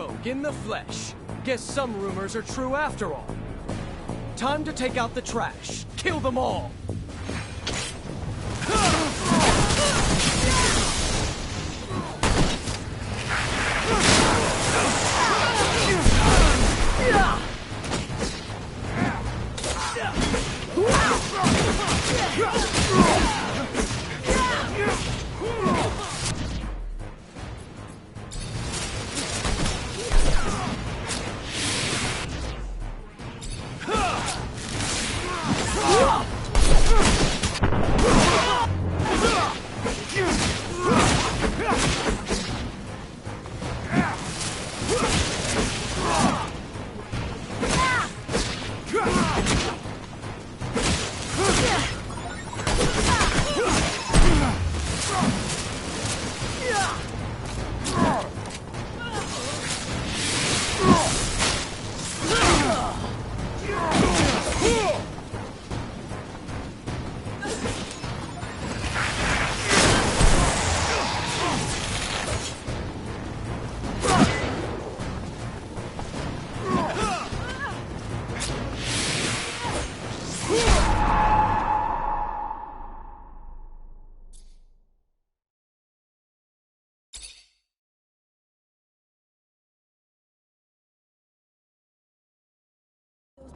rogue in the flesh. Guess some rumors are true after all. Time to take out the trash. Kill them all.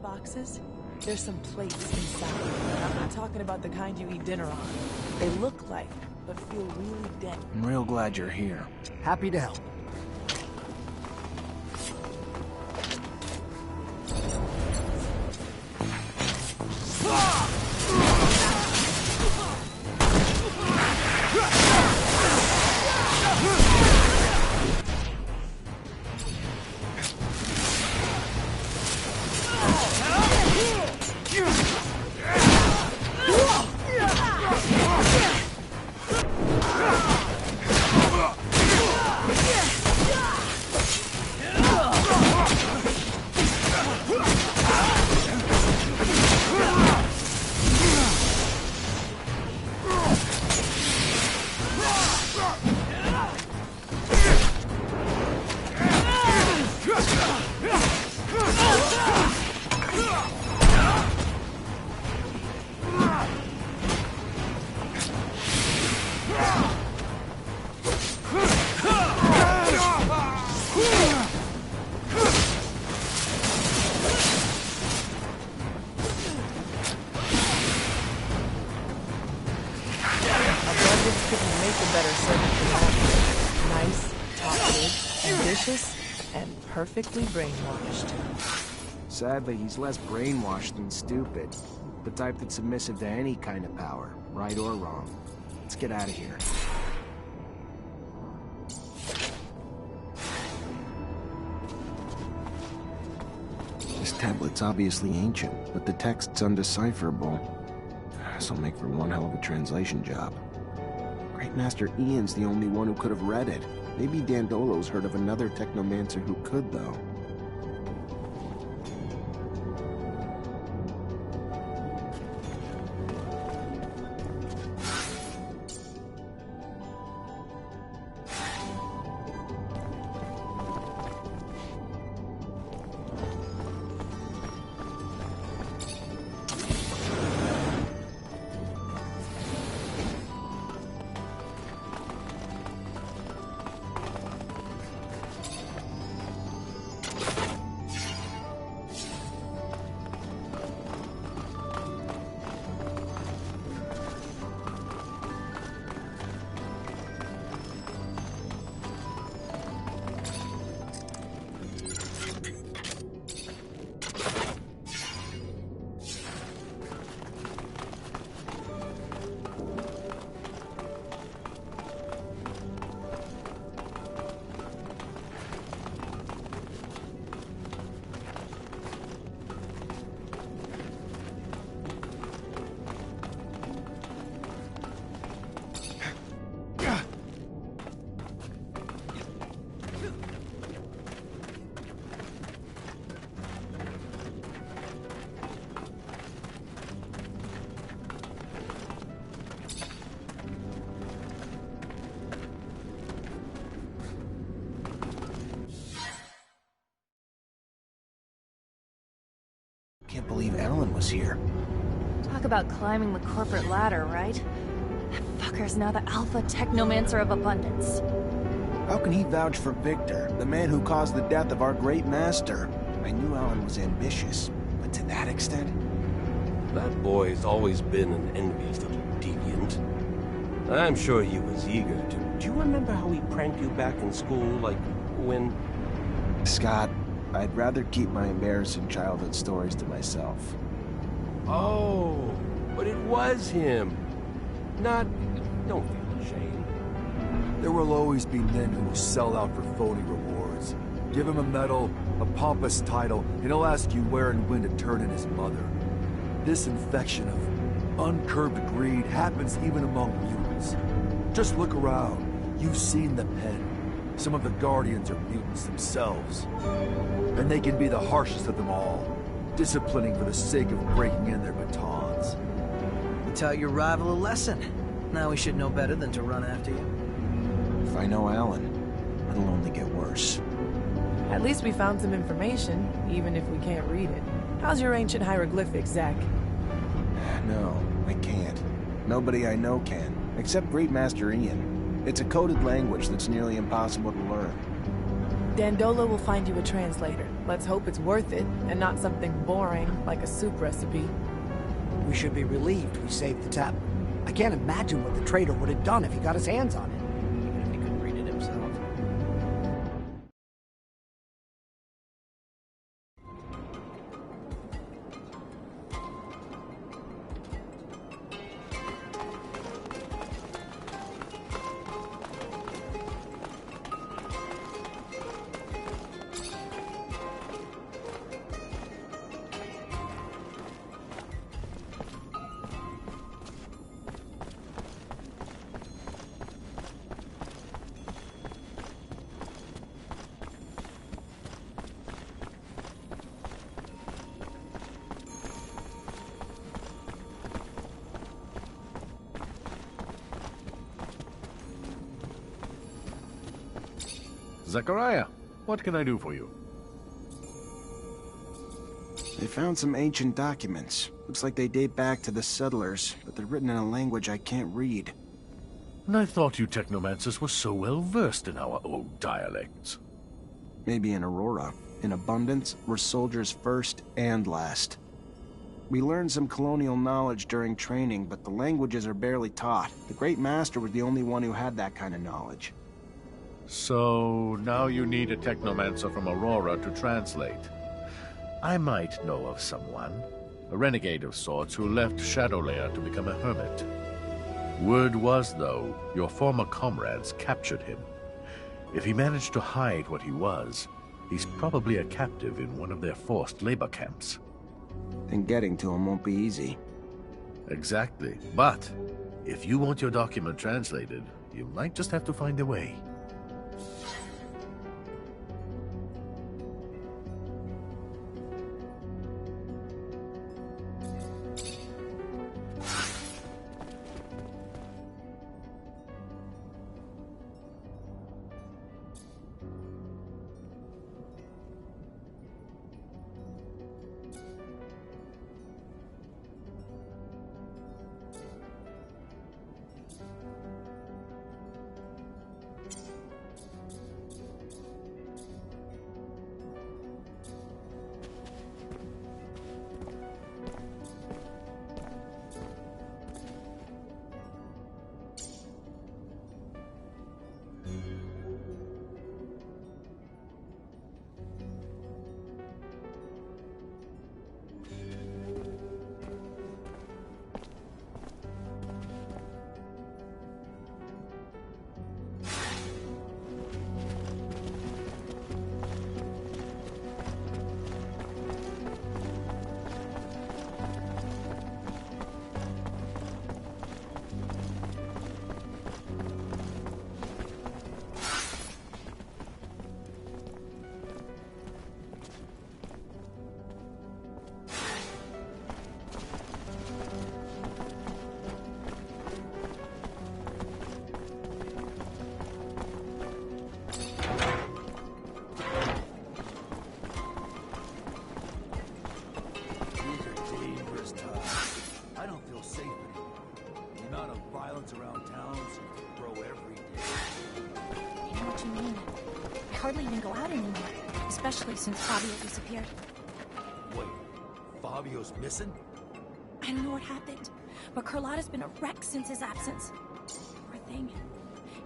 Boxes? There's some plates inside. I'm not talking about the kind you eat dinner on. They look like, but feel really dead. I'm real glad you're here. Happy to help. Perfectly brainwashed. Sadly, he's less brainwashed than stupid. The type that's submissive to any kind of power, right or wrong. Let's get out of here. This tablet's obviously ancient, but the text's undecipherable. This'll make for one hell of a translation job. Great Master Ian's the only one who could have read it. Maybe Dandolo's heard of another Technomancer who could, though. Can't believe Alan was here. Talk about climbing the corporate ladder, right? That fucker's now the alpha technomancer of abundance. How can he vouch for Victor, the man who caused the death of our great master? I knew Alan was ambitious, but to that extent? That boy's always been an envious little deviant. I'm sure he was eager to... Do you remember how he pranked you back in school, like, when... Scott, I'd rather keep my embarrassing childhood stories to myself. Oh, but it was him. Not... Don't feel ashamed. There will always be men who will sell out for phony rewards. Give him a medal, a pompous title, and he'll ask you where and when to turn in his mother. This infection of uncurbed greed happens even among mutants. Just look around. You've seen the pen. Some of the Guardians are mutants themselves. And they can be the harshest of them all, disciplining for the sake of breaking in their batons. You taught your rival a lesson. Now we should know better than to run after you. If I know Alan, it'll only get worse. At least we found some information, even if we can't read it. How's your ancient hieroglyphics, Zach? No, I can't. Nobody I know can, except Great Master Ian. It's a coded language that's nearly impossible to learn. Dandolo will find you a translator. Let's hope it's worth it, and not something boring, like a soup recipe. We should be relieved we saved the tablet. I can't imagine what the traitor would have done if he got his hands on it, even if he couldn't read it himself. Zachariah, what can I do for you? They found some ancient documents. Looks like they date back to the settlers, but they're written in a language I can't read. And I thought you Technomancers were so well versed in our old dialects. Maybe in Aurora. In Abundance, we're soldiers first and last. We learned some colonial knowledge during training, but the languages are barely taught. The Great Master was the only one who had that kind of knowledge. So, now you need a Technomancer from Aurora to translate. I might know of someone, a renegade of sorts who left Shadowlayer to become a hermit. Word was, though, your former comrades captured him. If he managed to hide what he was, he's probably a captive in one of their forced labor camps. Then getting to him won't be easy. Exactly. But, if you want your document translated, you might just have to find a way. hardly even go out anymore, especially since Fabio disappeared. Wait, Fabio's missing? I don't know what happened, but Carlotta's been a wreck since his absence. Poor thing.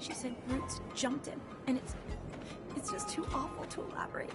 She said Roots jumped him, and it's just too awful to elaborate.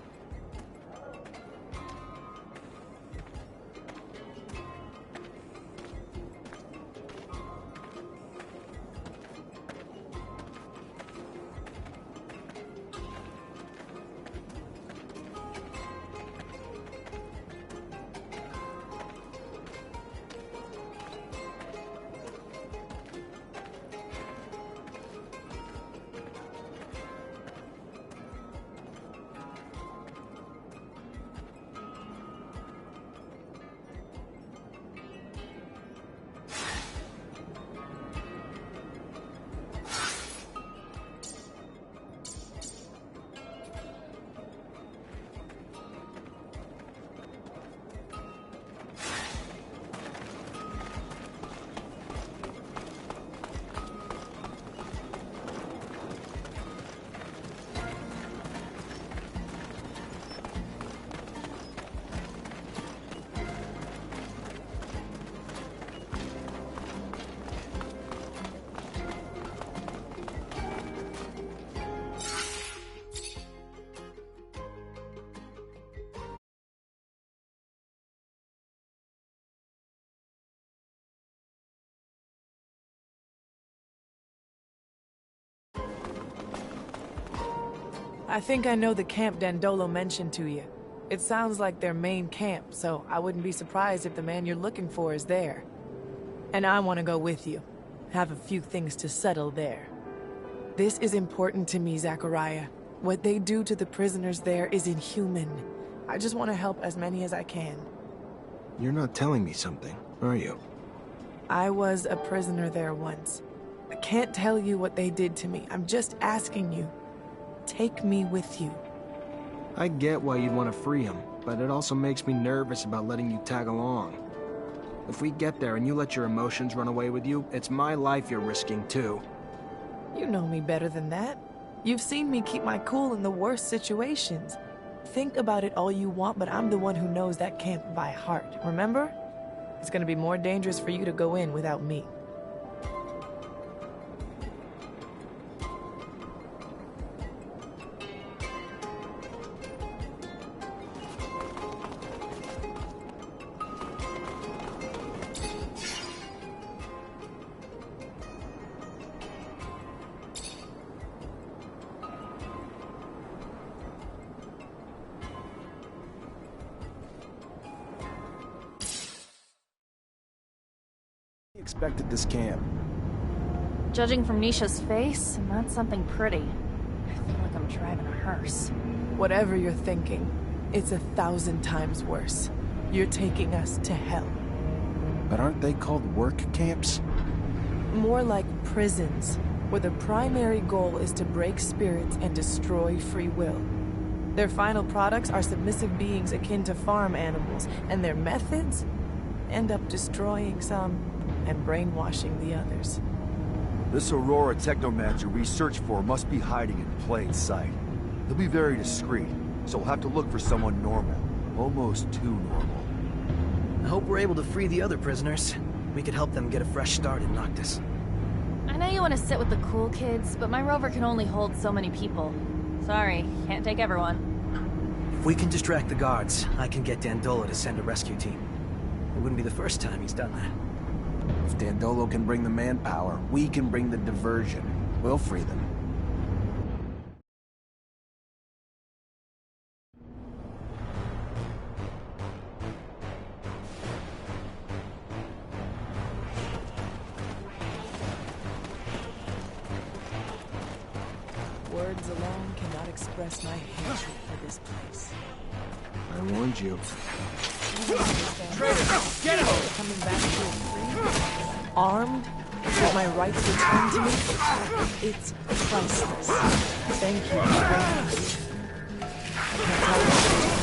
I think I know the camp Dandolo mentioned to you. It sounds like their main camp, so I wouldn't be surprised if the man you're looking for is there. And I want to go with you. Have a few things to settle there. This is important to me, Zachariah. What they do to the prisoners there is inhuman. I just want to help as many as I can. You're not telling me something, are you? I was a prisoner there once. I can't tell you what they did to me. I'm just asking you. Take me with you. I get why you'd want to free him, but it also makes me nervous about letting you tag along. If we get there and you let your emotions run away with you, it's my life you're risking too. You know me better than that. You've seen me keep my cool in the worst situations. Think about it all you want, but I'm the one who knows that camp by heart, remember? It's gonna be more dangerous for you to go in without me. Expected this camp. Judging from Nisha's face, not something pretty. I feel like I'm driving a hearse. Whatever you're thinking, it's 1,000 times worse. You're taking us to hell. But aren't they called work camps? More like prisons, where the primary goal is to break spirits and destroy free will. Their final products are submissive beings akin to farm animals, and their methods end up destroying some and brainwashing the others. This Aurora Technomancer we search for must be hiding in plain sight. He'll be very discreet, so we'll have to look for someone normal. Almost too normal. I hope we're able to free the other prisoners. We could help them get a fresh start in Noctis. I know you want to sit with the cool kids, but my rover can only hold so many people. Sorry, can't take everyone. If we can distract the guards, I can get Dandolo to send a rescue team. It wouldn't be the first time he's done that. If Dandolo can bring the manpower, we can bring the diversion. We'll free them. Words alone cannot express my hatred for this place. I warned you. Get him! Coming back here free, armed, with my rights returned to me, it's priceless. Thank you very much. I can't tell you.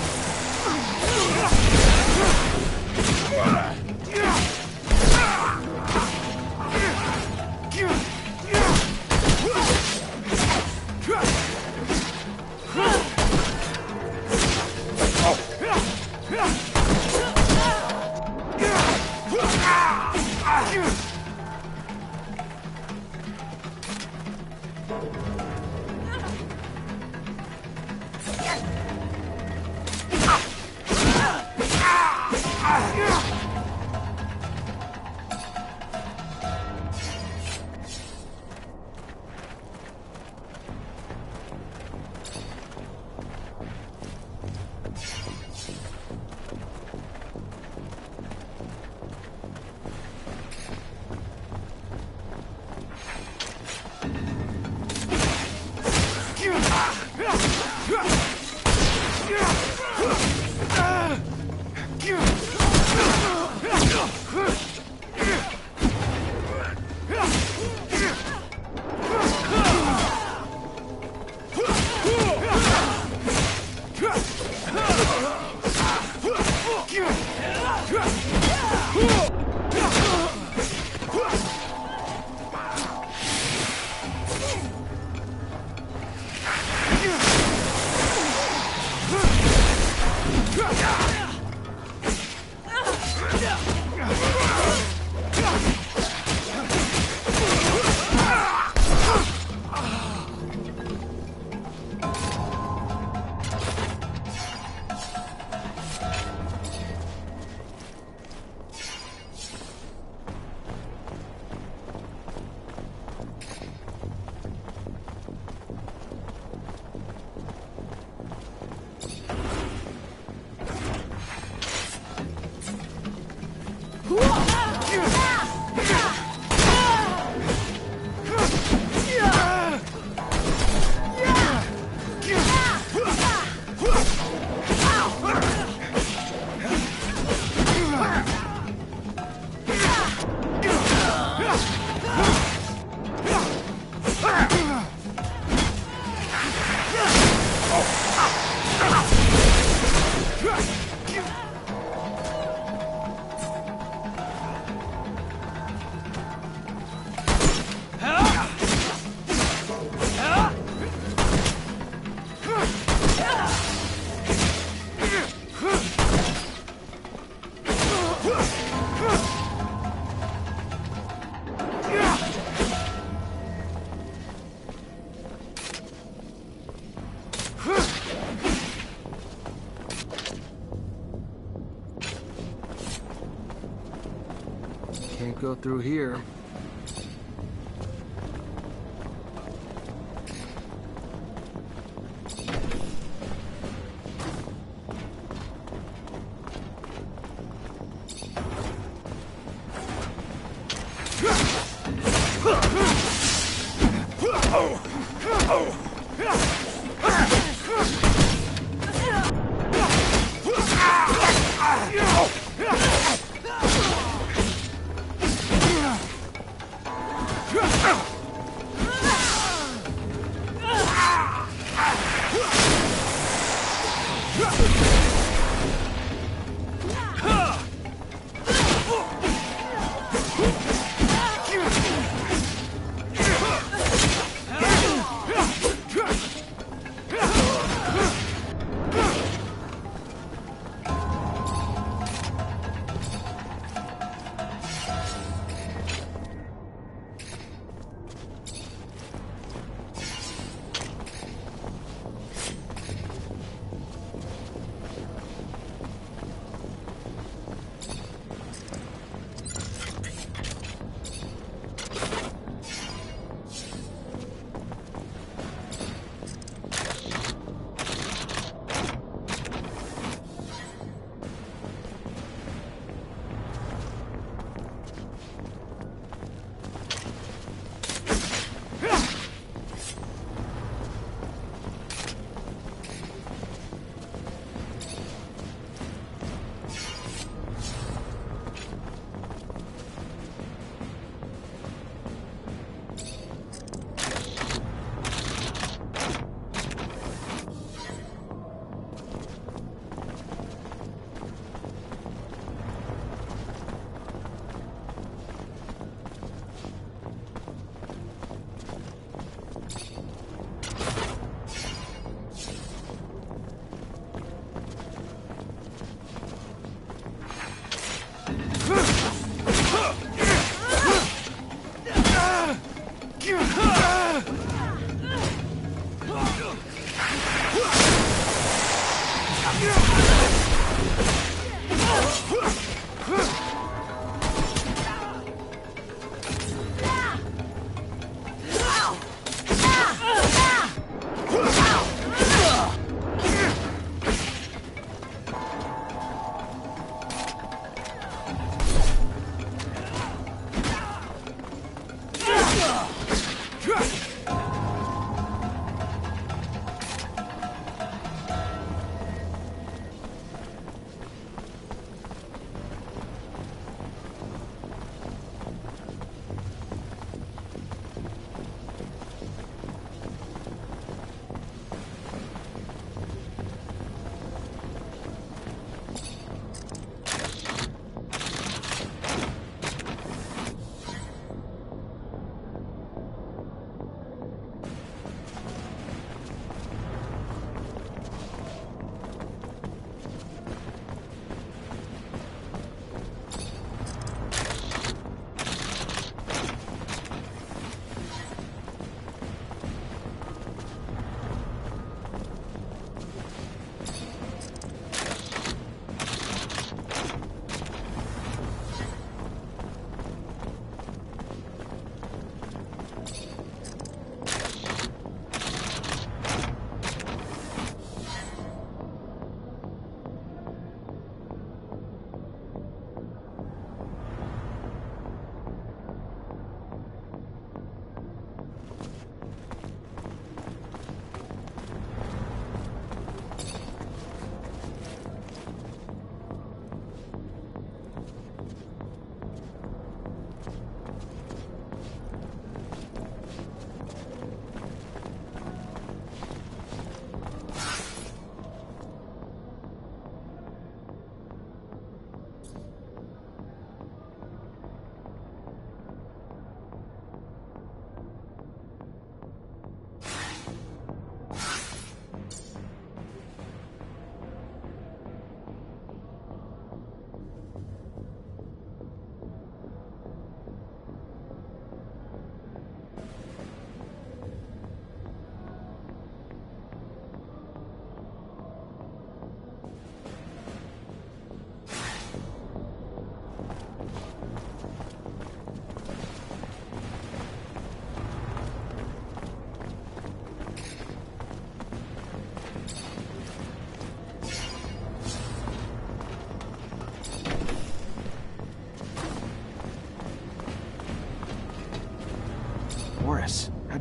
Can't go through here.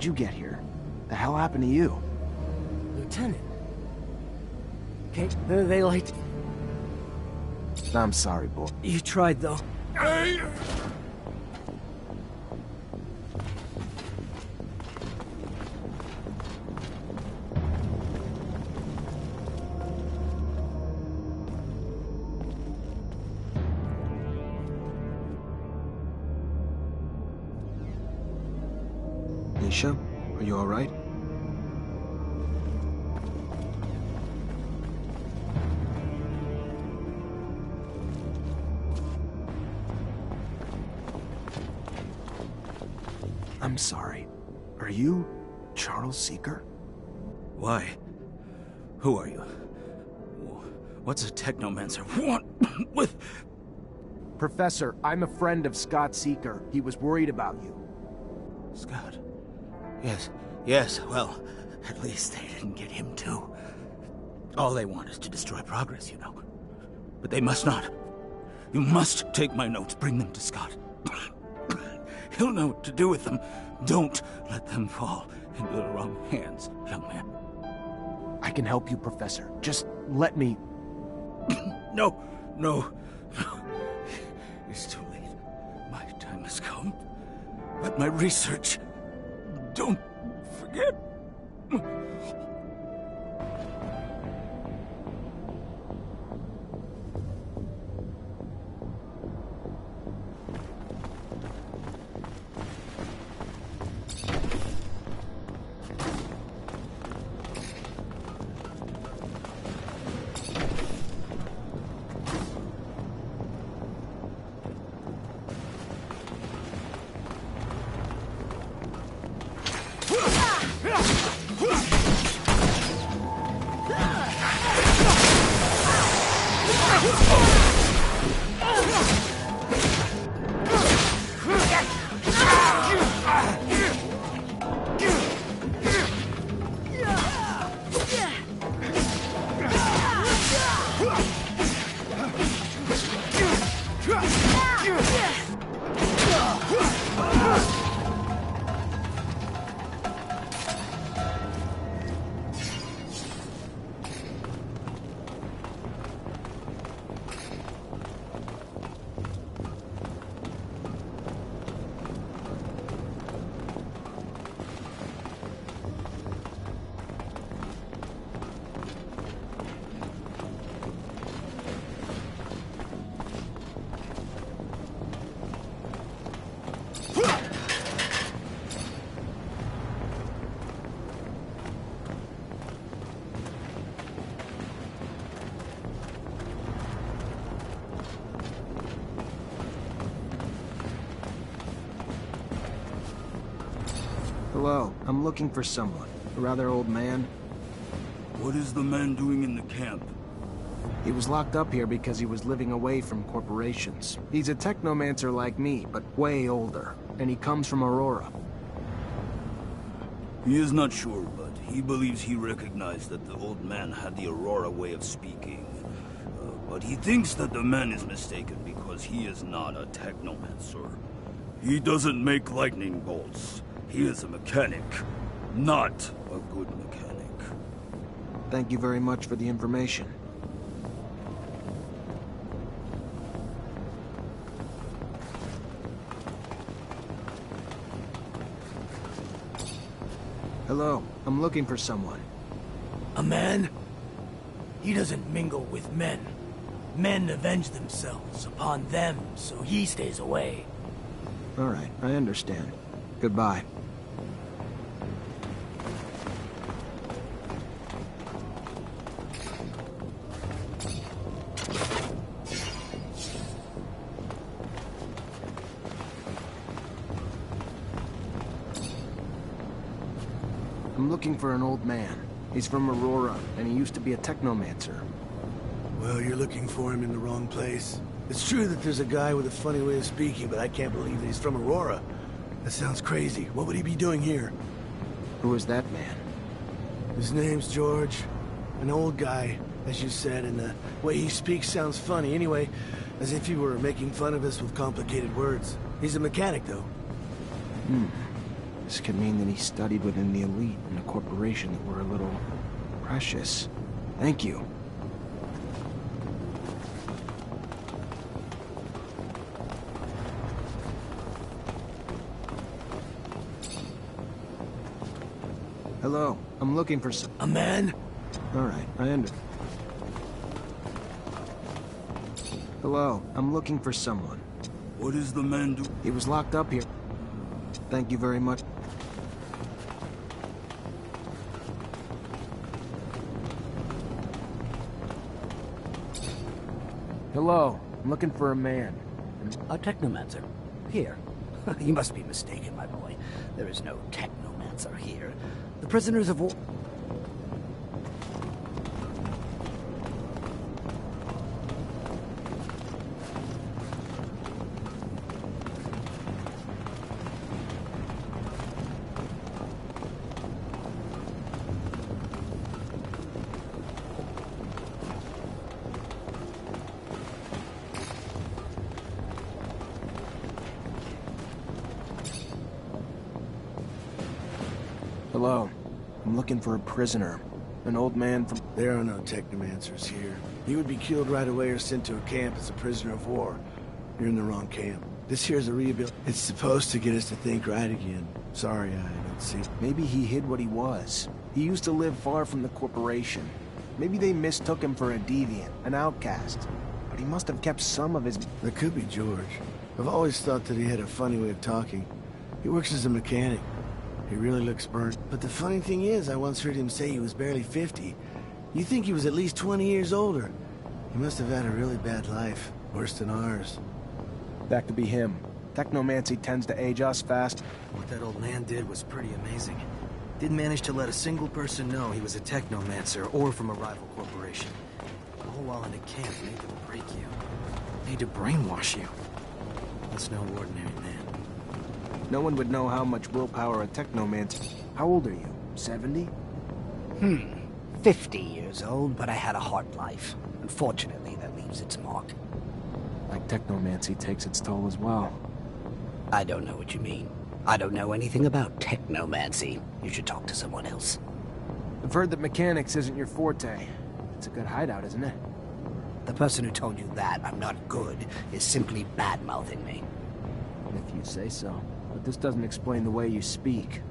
How'd you get here? The hell happened to you? Lieutenant. Okay, they liked... I'm sorry, boy. You tried, though. Hey! Nisha, are you all right? I'm sorry. Are you Charles Seeker? Why? Who are you? What's a Technomancer? What? With... Professor, I'm a friend of Scott Seeker. He was worried about you. Scott? Yes, well, at least they didn't get him too. All they want is to destroy progress, you know. But they must not. You must take my notes, bring them to Scott. He'll know what to do with them. Don't let them fall into the wrong hands, young man. I can help you, Professor. Just let me... No. It's too late. My time has come. But my research... Don't forget. Hello, I'm looking for someone. A rather old man. What is the man doing in the camp? He was locked up here because he was living away from corporations. He's a Technomancer like me, but way older. And he comes from Aurora. He is not sure, but he believes he recognized that the old man had the Aurora way of speaking. But he thinks that the man is mistaken because he is not a Technomancer. He doesn't make lightning bolts. He is a mechanic, not a good mechanic. Thank you very much for the information. Hello, I'm looking for someone. A man? He doesn't mingle with men. Men avenge themselves upon them, so he stays away. All right, I understand. Goodbye. I'm looking for an old man. He's from Aurora, and he used to be a Technomancer. Well, you're looking for him in the wrong place. It's true that there's a guy with a funny way of speaking, but I can't believe that he's from Aurora. That sounds crazy. What would he be doing here? Who is that man? His name's George. An old guy, as you said, and the way he speaks sounds funny. Anyway, as if he were making fun of us with complicated words. He's a mechanic, though. This could mean that he studied within the elite in a corporation that were a little precious. Thank you. Hello, I'm looking for some... A man? Alright, I understand. Hello, I'm looking for someone. What does the man do? He was locked up here. Thank you very much. Hello, I'm looking for a man. A Technomancer. Here. You must be mistaken, my boy. There is no Technomancer here. The prisoners of war... Hello, I'm looking for a prisoner. An old man from... There are no Technomancers here. He would be killed right away or sent to a camp as a prisoner of war. You're in the wrong camp. This here's a rebuild. It's supposed to get us to think right again. Sorry, I don't see. Maybe he hid what he was. He used to live far from the corporation. Maybe they mistook him for a deviant, an outcast. But he must have kept some of his... That could be George. I've always thought that he had a funny way of talking. He works as a mechanic. He really looks burnt. But the funny thing is, I once heard him say he was barely 50. You think he was at least 20 years older. He must have had a really bad life. Worse than ours. That could be him. Technomancy tends to age us fast. What that old man did was pretty amazing. Didn't manage to let a single person know he was a Technomancer or from a rival corporation. All while in a camp made them break you. Made to brainwash you. That's no ordinary man. No one would know how much willpower a Technomancer... How old are you? 70? 50 years old, but I had a hard life. Unfortunately, that leaves its mark. Like Technomancy takes its toll as well. I don't know what you mean. I don't know anything about Technomancy. You should talk to someone else. I've heard that mechanics isn't your forte. It's a good hideout, isn't it? The person who told you that I'm not good is simply bad-mouthing me. If you say so. But this doesn't explain the way you speak.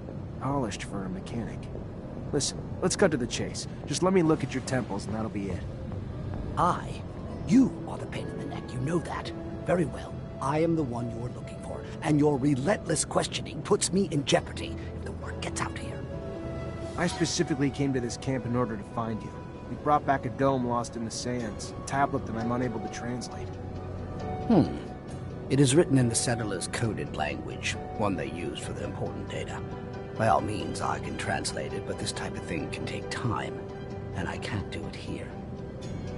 Polished for a mechanic. Listen, let's cut to the chase. Just let me look at your temples and that'll be it. You are the pain in the neck, you know that. Very well. I am the one you're looking for, and your relentless questioning puts me in jeopardy if the word gets out here. I specifically came to this camp in order to find you. We brought back a dome lost in the sands, a tablet that I'm unable to translate. It is written in the settlers' coded language, one they use for the important data. By all means, I can translate it, but this type of thing can take time, and I can't do it here.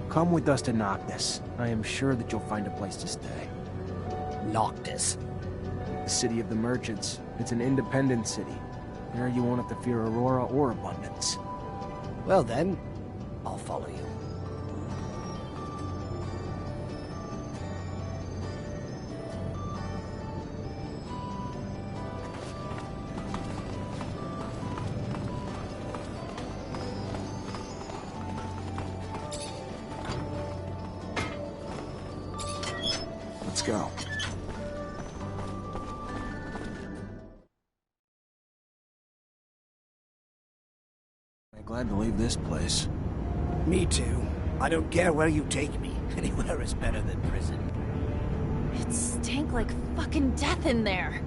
Come with us to Noctis. I am sure that you'll find a place to stay. Noctis? The city of the merchants. It's an independent city. There you won't have to fear Aurora or abundance. Well then, I'll follow you. Let's go. I'm glad to leave this place. Me too. I don't care where you take me. Anywhere is better than prison. It stank like fucking death in there.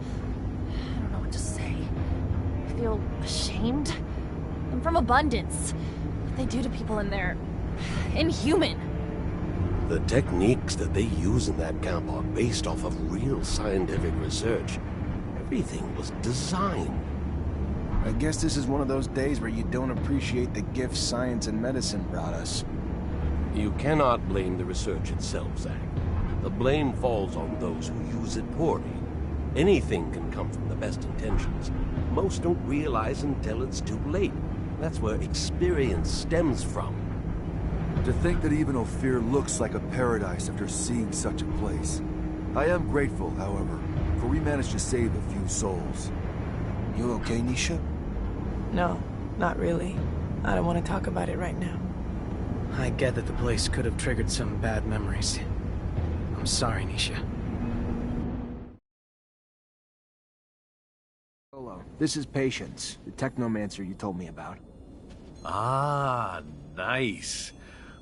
I don't know what to say. I feel ashamed. I'm from Abundance. What they do to people in there... inhuman. The techniques that they use in that camp are based off of real scientific research. Everything was designed. I guess this is one of those days where you don't appreciate the gifts science and medicine brought us. You cannot blame the research itself, Zach. The blame falls on those who use it poorly. Anything can come from the best intentions. Most don't realize until it's too late. That's where experience stems from. To think that even Ophir looks like a paradise after seeing such a place. I am grateful, however, for we managed to save a few souls. You okay, Nisha? No, not really. I don't want to talk about it right now. I get that the place could have triggered some bad memories. I'm sorry, Nisha. Hello. This is Patience, the Technomancer you told me about. Ah, nice.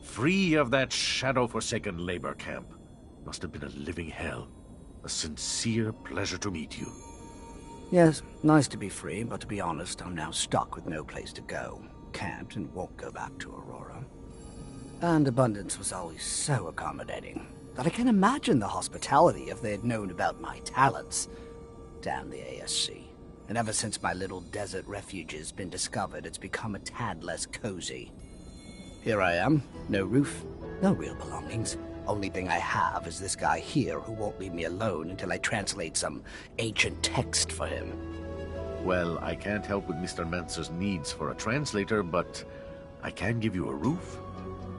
Free of that shadow-forsaken labor camp. Must have been a living hell. A sincere pleasure to meet you. Yes, nice to be free, but to be honest, I'm now stuck with no place to go. Can't and won't go back to Aurora. And Abundance was always so accommodating that I can't imagine the hospitality if they had known about my talents. Damn the ASC. And ever since my little desert refuge has been discovered, it's become a tad less cozy. Here I am, no roof, no real belongings. Only thing I have is this guy here who won't leave me alone until I translate some ancient text for him. Well, I can't help with Mr. Mancer's needs for a translator, but I can give you a roof.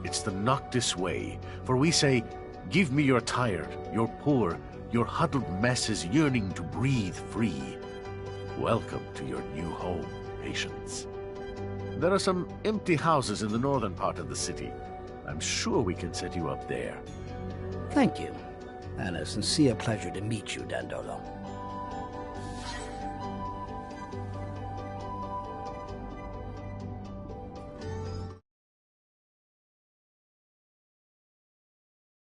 It's the Noctis way, for we say, give me your tired, your poor, your huddled masses yearning to breathe free. Welcome to your new home, Patience. There are some empty houses in the northern part of the city. I'm sure we can set you up there. Thank you, and a sincere pleasure to meet you, Dandolo.